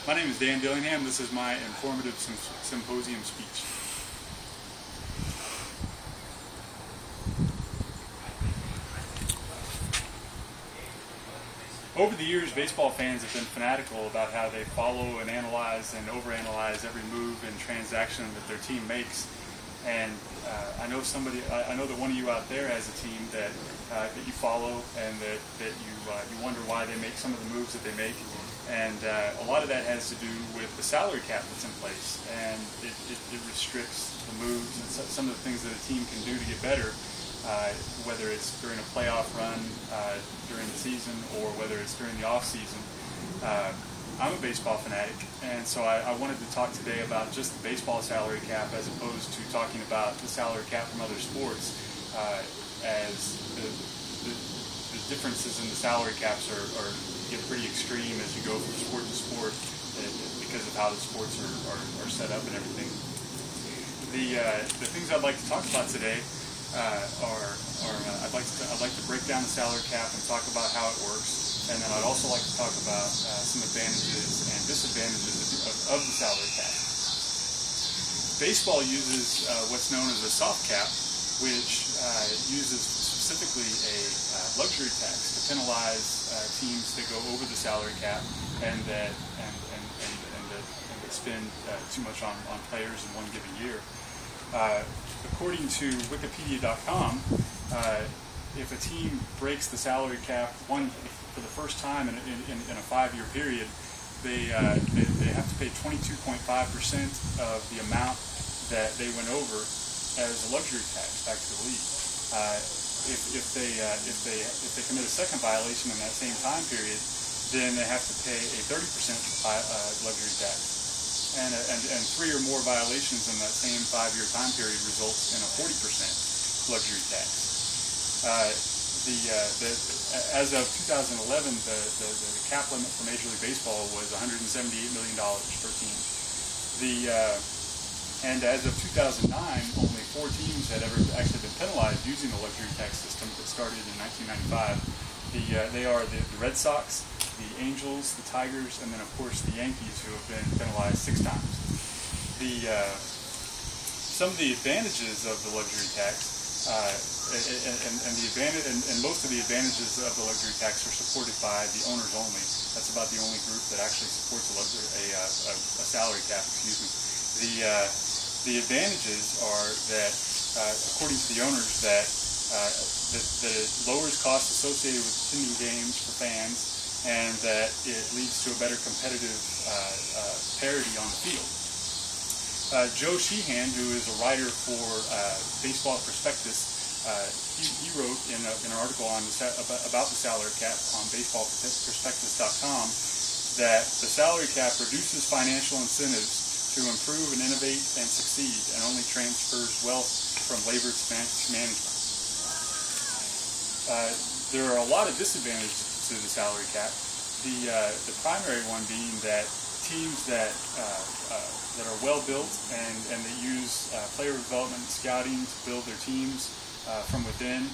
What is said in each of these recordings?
My name is Dan Dillingham. This is my informative symposium speech. Over the years, baseball fans have been fanatical about how they follow and analyze and overanalyze every move and transaction that their team makes. And I know that one of you out there has a team that you follow and that you wonder why they make some of the moves that they make. And a lot of that has to do with the salary cap that's in place, and it restricts the moves and some of the things that a team can do to get better, whether it's during a playoff run during the season or whether it's during the off season. I'm a baseball fanatic, and so I wanted to talk today about just the baseball salary cap as opposed to talking about the salary cap from other sports, as the differences in the salary caps get pretty extreme as you go from sport to sport because of how the sports are set up and everything. The things I'd like to talk about today I'd like to break down the salary cap and talk about how it works, and then I'd also like to talk about some advantages and disadvantages of the salary cap. Baseball uses what's known as a soft cap, which uses specifically a luxury tax to penalize teams that go over the salary cap and that spend too much on players in one given year. According to Wikipedia.com, if a team breaks the salary cap for the first time in a 5-year period, they have to pay 22.5% of the amount that they went over as a luxury tax back to the league. If they commit a second violation in that same time period, then they have to pay a 30% luxury tax. And 3 or more violations in that same 5-year time period results in a 40% luxury tax. As of 2011, the cap limit for Major League Baseball was $178 million per team. And as of 2009, only 4 teams had ever actually been penalized using the luxury tax system that started in 1995. They are the Red Sox, the Angels, the Tigers, and then of course the Yankees, who have been penalized 6 times. Some of the advantages of the luxury tax, and most of the advantages of the luxury tax are supported by the owners only. That's about the only group that actually supports a salary cap. The advantages are that, according to the owners, that it lowers costs associated with attending games for fans, and that it leads to a better competitive parity on the field. Joe Sheehan, who is a writer for Baseball Prospectus, he wrote in an article about the salary cap on baseballprospectus.com that the salary cap reduces financial incentives to improve and innovate and succeed, and only transfers wealth from labor to management. There are a lot of disadvantages to the salary cap. The primary one being that teams that are well built and that use player development and scouting to build their teams from within,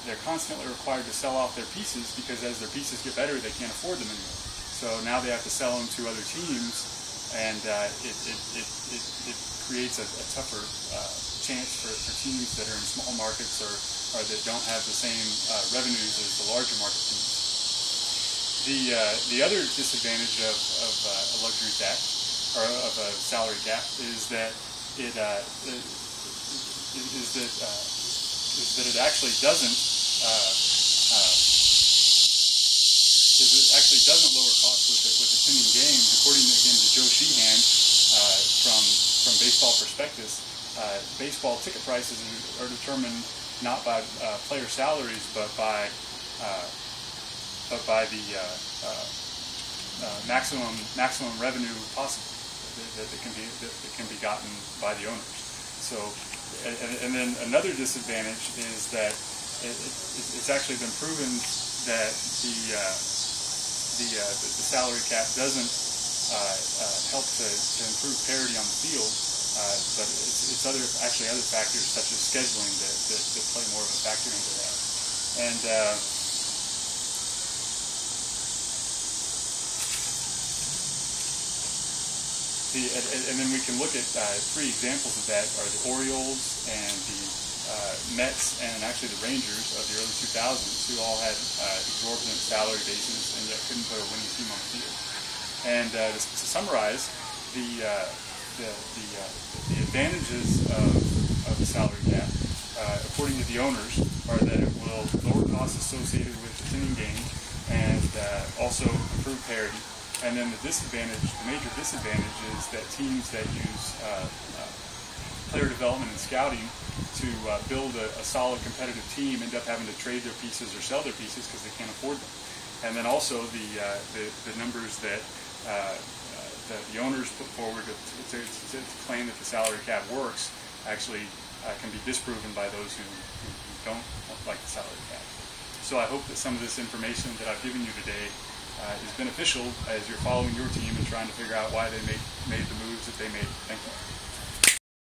they're constantly required to sell off their pieces, because as their pieces get better, they can't afford them anymore. So now they have to sell them to other teams, and it creates a tougher chance for teams that are in small markets or that don't have the same revenues as the larger market teams. The other disadvantage of a luxury tax, or of a salary cap, is that it actually doesn't lower costs with attending games. According again to Joe Sheehan from Baseball Prospectus, baseball ticket prices are determined not by player salaries, but by the maximum revenue possible that can be gotten by the owners. So, and then another disadvantage is that it's actually been proven that the salary cap doesn't help to improve parity on the field, but it's other factors such as scheduling that play more of a factor into that. And And then we can look at three examples of that are the Orioles and the Mets and actually the Rangers of the early 2000s, who all had exorbitant salary bases and yet couldn't put a winning team on the field. And to summarize, the advantages of the salary cap, according to the owners, are that it will lower costs associated with attending games and also improve parity. And then the major disadvantage is that teams that use player development and scouting to build a solid competitive team end up having to trade their pieces or sell their pieces because they can't afford them. And then also the numbers that the owners put forward to claim that the salary cap works actually can be disproven by those who don't like the salary cap. So I hope that some of this information that I've given you today is beneficial as you're following your team and trying to figure out why they made the moves that they made. Thank you.